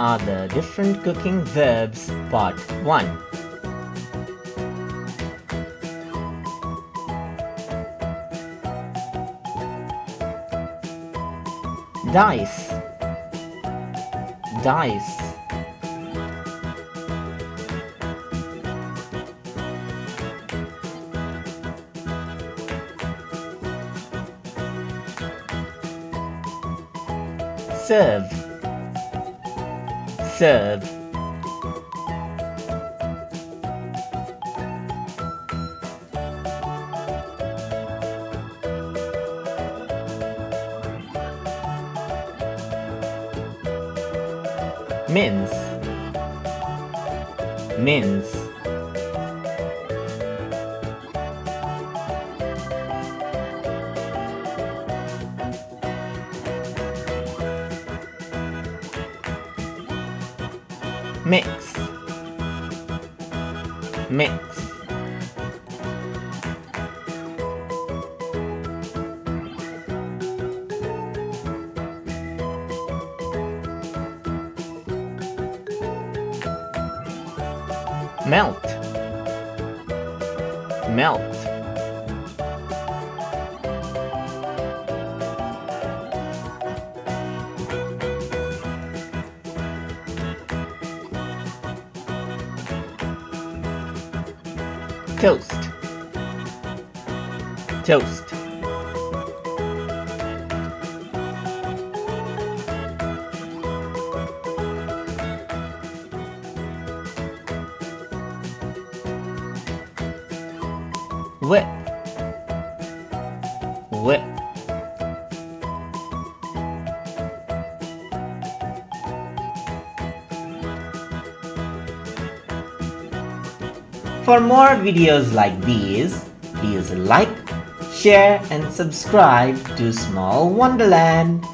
are the different cooking verbs part 1. Dice, dice. Serve, serve. Mince, mince. Mix, mix. Melt, melt. Toast, toast. Whip, whip. For more videos like these, please like, share and subscribe to Small Wonderland.